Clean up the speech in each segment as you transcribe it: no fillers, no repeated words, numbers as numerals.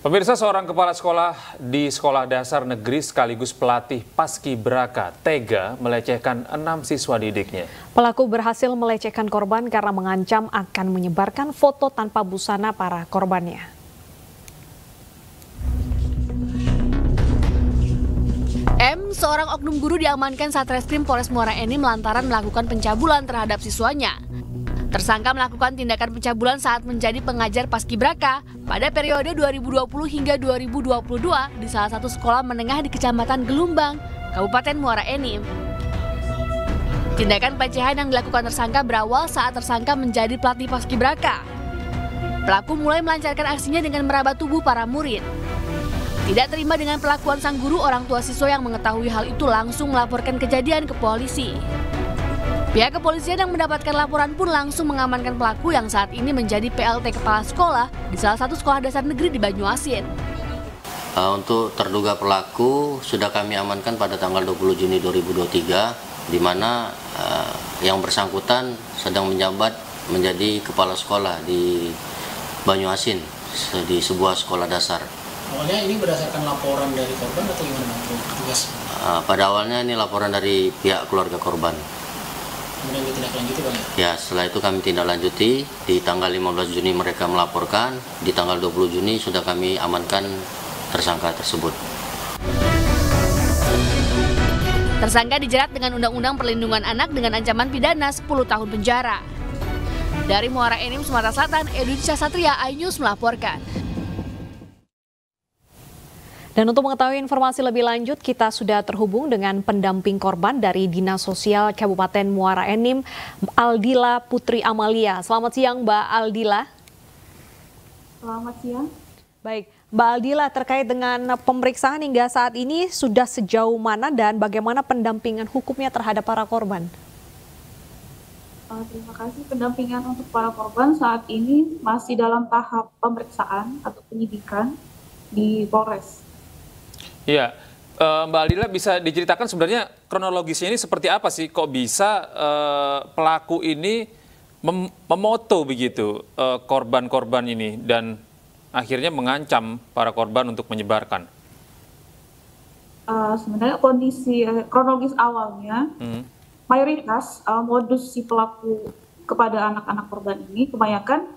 Pemirsa, seorang kepala sekolah di sekolah dasar negeri sekaligus pelatih paskibraka tega melecehkan 6 siswa didiknya. Pelaku berhasil melecehkan korban karena mengancam akan menyebarkan foto tanpa busana para korbannya. M, seorang oknum guru diamankan Satreskrim Polres Muara Enim lantaran melakukan pencabulan terhadap siswanya. Tersangka melakukan tindakan pencabulan saat menjadi pengajar paskibraka pada periode 2020 hingga 2022 di salah satu sekolah menengah di Kecamatan Gelumbang, Kabupaten Muara Enim. Tindakan pelecehan yang dilakukan tersangka berawal saat tersangka menjadi pelatih paskibraka. Pelaku mulai melancarkan aksinya dengan meraba tubuh para murid. Tidak terima dengan perlakuan sang guru, orang tua siswa yang mengetahui hal itu langsung melaporkan kejadian ke polisi. Pihak kepolisian yang mendapatkan laporan pun langsung mengamankan pelaku yang saat ini menjadi PLT kepala sekolah di salah satu sekolah dasar negeri di Banyuasin. Untuk terduga pelaku sudah kami amankan pada tanggal 20 Juni 2023, di mana yang bersangkutan sedang menjabat menjadi kepala sekolah di Banyuasin, di sebuah sekolah dasar. Awalnya ini berdasarkan laporan dari korban atau gimana petugas? Pada awalnya ini laporan dari pihak keluarga korban. Kemudian ditindaklanjuti Bang? Ya, setelah itu kami tindak lanjuti. Di tanggal 15 Juni mereka melaporkan, di tanggal 20 Juni sudah kami amankan tersangka tersebut. Tersangka dijerat dengan Undang-Undang Perlindungan Anak dengan ancaman pidana 10 tahun penjara. Dari Muara Enim, Sumatera Selatan, Edwin Satria, iNews melaporkan. Dan untuk mengetahui informasi lebih lanjut, kita sudah terhubung dengan pendamping korban dari Dinas Sosial Kabupaten Muara Enim, Aldila Putri Amalia. Selamat siang, Mbak Aldila. Selamat siang. Baik, Mbak Aldila, terkait dengan pemeriksaan hingga saat ini sudah sejauh mana dan bagaimana pendampingan hukumnya terhadap para korban? Terima kasih. Pendampingan untuk para korban saat ini masih dalam tahap pemeriksaan atau penyidikan di Polres. Iya, Mbak Aldila, bisa diceritakan sebenarnya kronologisnya ini seperti apa sih? Kok bisa pelaku ini memoto begitu korban-korban ini dan akhirnya mengancam para korban untuk menyebarkan? Sebenarnya kondisi kronologis awalnya, mayoritas modus si pelaku kepada anak-anak korban ini kebanyakan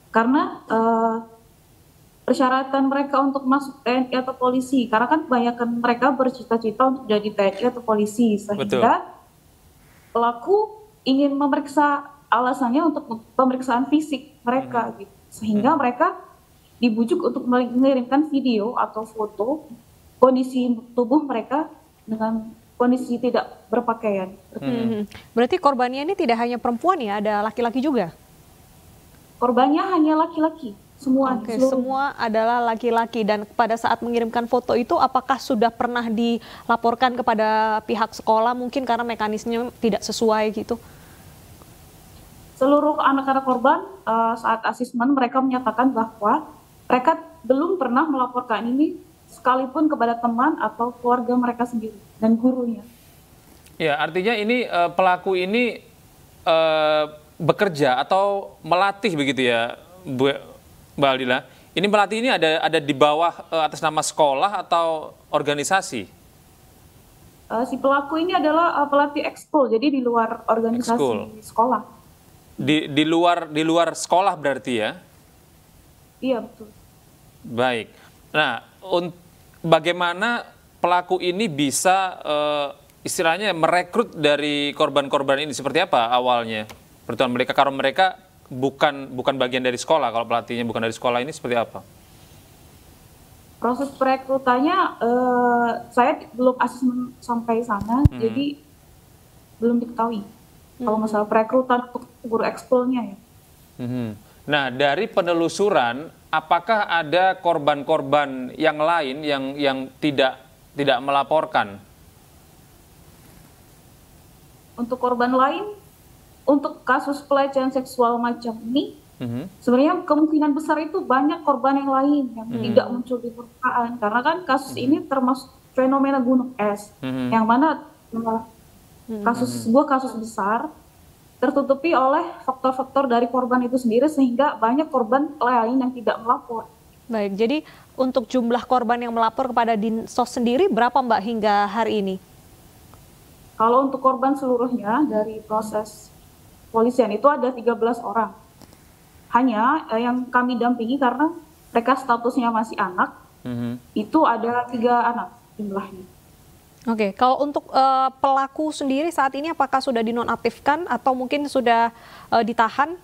karena persyaratan mereka untuk masuk TNI atau polisi, karena kan kebanyakan mereka bercita-cita untuk jadi TNI atau polisi, sehingga pelaku ingin memeriksa alasannya untuk pemeriksaan fisik mereka, gitu. Sehingga mereka dibujuk untuk mengirimkan video atau foto kondisi tubuh mereka dengan kondisi tidak berpakaian. Berarti korbannya ini tidak hanya perempuan ya, ada laki-laki juga? Korbannya hanya laki-laki. Semua adalah laki-laki. Dan pada saat mengirimkan foto itu apakah sudah pernah dilaporkan kepada pihak sekolah mungkin karena mekanismenya tidak sesuai gitu? Seluruh anak-anak korban saat asesmen mereka menyatakan bahwa mereka belum pernah melaporkan ini sekalipun kepada teman atau keluarga mereka sendiri dan gurunya. Ya, artinya ini pelaku ini bekerja atau melatih begitu ya, Mbak Aldila, ini pelatih ini ada di bawah atas nama sekolah atau organisasi? Si pelaku ini adalah pelatih ekskul, jadi di luar organisasi sekolah. Di luar sekolah berarti ya? Iya, betul. Baik. Nah, bagaimana pelaku ini bisa istilahnya merekrut dari korban-korban ini? Seperti apa awalnya pertemuan mereka? Karena mereka bukan bagian dari sekolah, kalau pelatihnya bukan dari sekolah, ini seperti apa? Proses perekrutannya saya belum asesmen sampai sana, jadi belum diketahui kalau masalah perekrutan untuk guru ekskulnya ya. Nah, dari penelusuran, apakah ada korban-korban yang lain yang tidak melaporkan? Untuk korban lain, untuk kasus pelecehan seksual macam ini, sebenarnya kemungkinan besar itu banyak korban yang lain yang tidak muncul di permukaan, karena kan kasus ini termasuk fenomena gunung es, yang mana sebuah kasus besar tertutupi oleh faktor-faktor dari korban itu sendiri, sehingga banyak korban lain yang tidak melapor. Baik, jadi untuk jumlah korban yang melapor kepada Dinsos sendiri berapa Mbak hingga hari ini? Kalau untuk korban seluruhnya dari proses polisian itu ada 13 orang. Hanya yang kami dampingi karena mereka statusnya masih anak, itu ada 3 anak jumlahnya. Oke, kalau untuk pelaku sendiri saat ini apakah sudah dinonaktifkan atau mungkin sudah ditahan?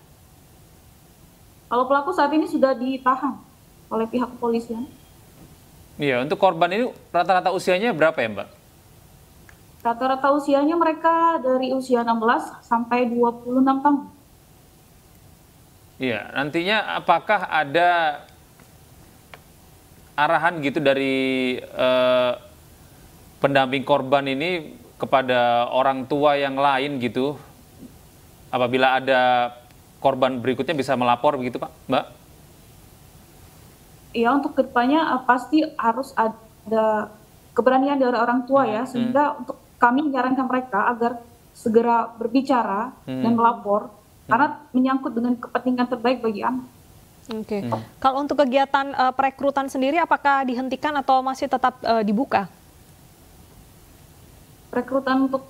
Kalau pelaku saat ini sudah ditahan oleh pihak kepolisian. Iya, untuk korban ini rata-rata usianya berapa ya, Mbak? Rata-rata usianya mereka dari usia 16 sampai 26 tahun. Iya, nantinya apakah ada arahan gitu dari pendamping korban ini kepada orang tua yang lain gitu, apabila ada korban berikutnya bisa melapor begitu, Pak, Mbak? Ya, untuk kedepannya pasti harus ada keberanian dari orang tua ya, sehingga untuk kami menyarankan mereka agar segera berbicara dan melapor, karena menyangkut dengan kepentingan terbaik bagi anak. Oke. Kalau untuk kegiatan perekrutan sendiri apakah dihentikan atau masih tetap dibuka? Rekrutan untuk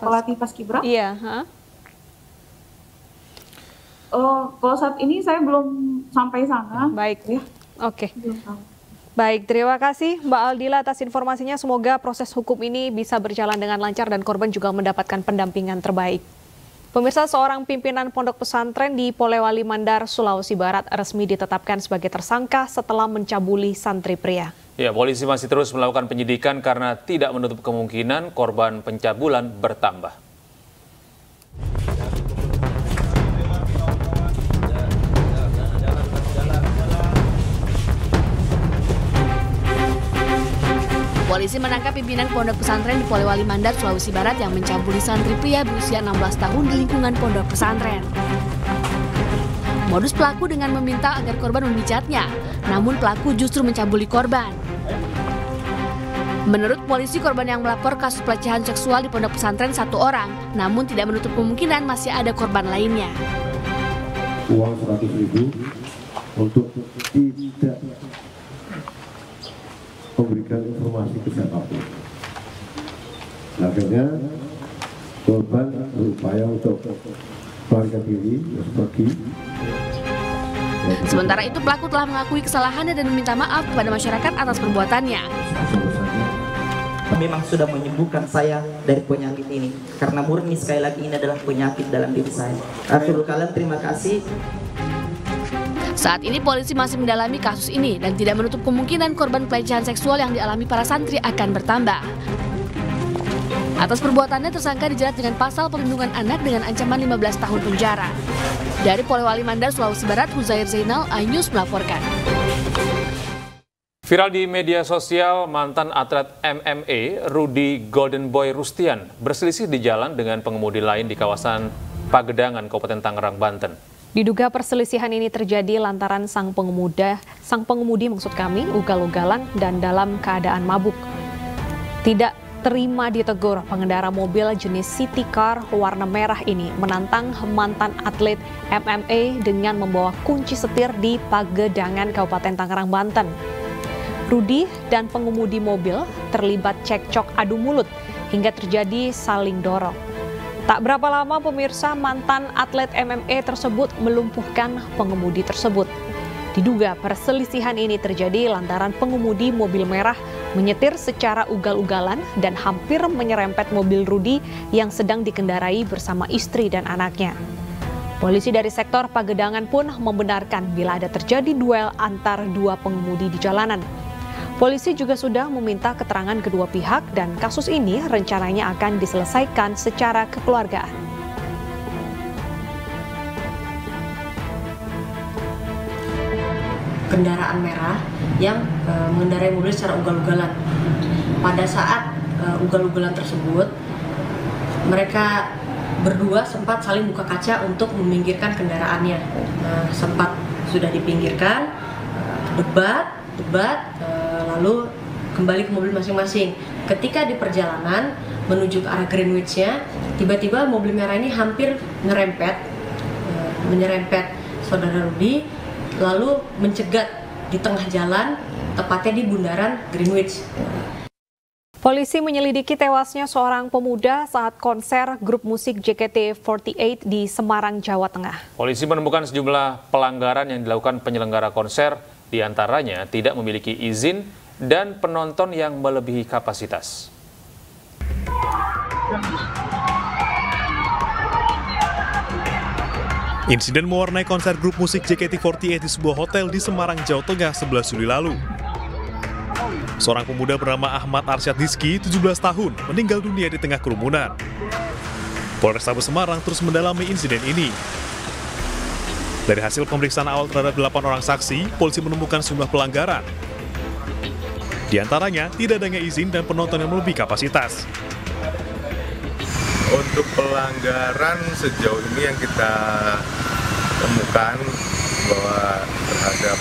pelatih paskibra? Iya. Kalau saat ini saya belum sampai sana. Baik. Ya. Oke. Belum tahu. Baik, terima kasih Mbak Aldila atas informasinya. Semoga proses hukum ini bisa berjalan dengan lancar dan korban juga mendapatkan pendampingan terbaik. Pemirsa, seorang pimpinan pondok pesantren di Polewali Mandar, Sulawesi Barat resmi ditetapkan sebagai tersangka setelah mencabuli santri pria. Ya, polisi masih terus melakukan penyidikan karena tidak menutup kemungkinan korban pencabulan bertambah. Polisi menangkap pimpinan pondok pesantren di Polewali Mandar, Sulawesi Barat yang mencabuli santri pria berusia 16 tahun di lingkungan pondok pesantren. Modus pelaku dengan meminta agar korban memijatnya, namun pelaku justru mencabuli korban. Menurut polisi, korban yang melapor kasus pelecehan seksual di pondok pesantren 1 orang, namun tidak menutup kemungkinan masih ada korban lainnya. Uang 100.000 untuk tidak memberikan informasi ke siapapun. Akhirnya korban berupaya untuk melarikan diri, pergi. Sementara itu pelaku telah mengakui kesalahannya dan meminta maaf kepada masyarakat atas perbuatannya. Memang sudah menyembuhkan saya dari penyakit ini, karena murni sekali lagi ini adalah penyakit dalam diri saya. Akhirul kalam, terima kasih. Saat ini polisi masih mendalami kasus ini dan tidak menutup kemungkinan korban pelecehan seksual yang dialami para santri akan bertambah. Atas perbuatannya tersangka dijerat dengan pasal perlindungan anak dengan ancaman 15 tahun penjara. Dari Polewali Mandar, Sulawesi Barat, Huzair Zainal, iNews melaporkan. Viral di media sosial, mantan atlet MMA Rudy Golden Boy Rustian berselisih di jalan dengan pengemudi lain di kawasan Pagedangan, Kabupaten Tangerang, Banten. Diduga perselisihan ini terjadi lantaran sang pengemudi ugal-ugalan dan dalam keadaan mabuk. Tidak terima ditegur, pengendara mobil jenis city car warna merah ini menantang mantan atlet MMA dengan membawa kunci setir di Pagedangan, Kabupaten Tangerang, Banten. Rudy dan pengemudi mobil terlibat cekcok adu mulut hingga terjadi saling dorong. Tak berapa lama pemirsa, mantan atlet MMA tersebut melumpuhkan pengemudi tersebut. Diduga perselisihan ini terjadi lantaran pengemudi mobil merah menyetir secara ugal-ugalan dan hampir menyerempet mobil Rudy yang sedang dikendarai bersama istri dan anaknya. Polisi dari sektor Pagedangan pun membenarkan bila ada terjadi duel antar 2 pengemudi di jalanan. Polisi juga sudah meminta keterangan kedua pihak dan kasus ini rencananya akan diselesaikan secara kekeluargaan. Kendaraan merah yang mengendarai mobil secara ugal-ugalan. Pada saat ugal-ugalan tersebut, mereka berdua sempat saling buka kaca untuk meminggirkan kendaraannya. Sempat sudah dipinggirkan, debat, lalu kembali ke mobil masing-masing. Ketika di perjalanan menuju ke arah Greenwich-nya, tiba-tiba mobil merah ini hampir menyerempet saudara Rudy, lalu mencegat di tengah jalan, tepatnya di bundaran Greenwich. Polisi menyelidiki tewasnya seorang pemuda saat konser grup musik JKT48 di Semarang, Jawa Tengah. Polisi menemukan sejumlah pelanggaran yang dilakukan penyelenggara konser, diantaranya tidak memiliki izin dan penonton yang melebihi kapasitas. Insiden mewarnai konser grup musik JKT48 di sebuah hotel di Semarang, Jawa Tengah 11 Juli lalu. Seorang pemuda bernama Ahmad Arsyad Rizky, 17 tahun, meninggal dunia di tengah kerumunan. Polrestabes Semarang terus mendalami insiden ini. Dari hasil pemeriksaan awal terhadap 8 orang saksi, polisi menemukan sejumlah pelanggaran. Di antaranya, tidak adanya izin dan penonton yang melebihi kapasitas. Untuk pelanggaran sejauh ini yang kita temukan bahwa terhadap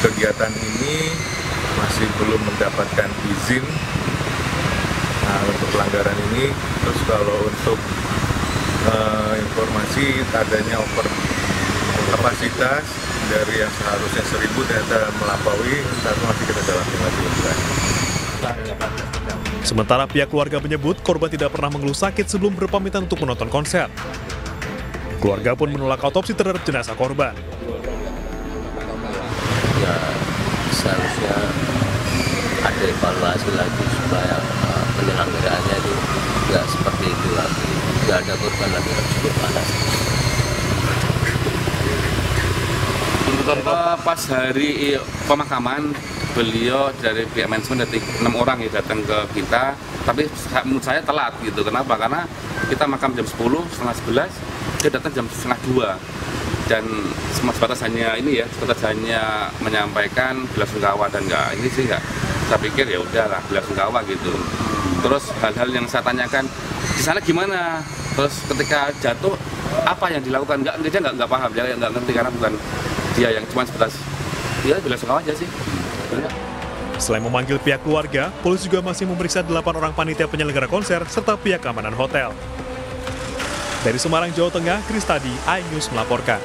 kegiatan ini masih belum mendapatkan izin. Nah, untuk pelanggaran ini, terus kalau untuk informasi adanya over kapasitas dari yang seharusnya 1.000 ternyata melampaui, tapi masih kita dalami lagi. Sementara pihak keluarga menyebut korban tidak pernah mengeluh sakit sebelum berpamitan untuk menonton konser. Keluarga pun menolak autopsi terhadap jenazah korban. Ya, seharusnya ada evaluasi lagi supaya penyelenggaraannya itu nggak seperti itu lagi, nggak ada korban lagi tersebut panas. Pas hari pemakaman, beliau dari pihak manajemen dari 6 orang yang datang ke kita, tapi menurut saya telat gitu. Kenapa? Karena kita makam jam 10, setengah 11, dia datang jam setengah 2. Dan sebatas hanya ini ya, sebatas hanya menyampaikan belasungkawa dan enggak, ini sih enggak. Saya pikir ya udahlah belasungkawa gitu. Terus hal-hal yang saya tanyakan di sana gimana? Terus ketika jatuh apa yang dilakukan? Dia nggak paham, dia nggak ngerti karena bukan dia yang cuma sebatas dia belasungkawa aja sih. Selain memanggil pihak keluarga, polisi juga masih memeriksa 8 orang panitia penyelenggara konser serta pihak keamanan hotel. Dari Semarang, Jawa Tengah, Kristadi, iNews melaporkan.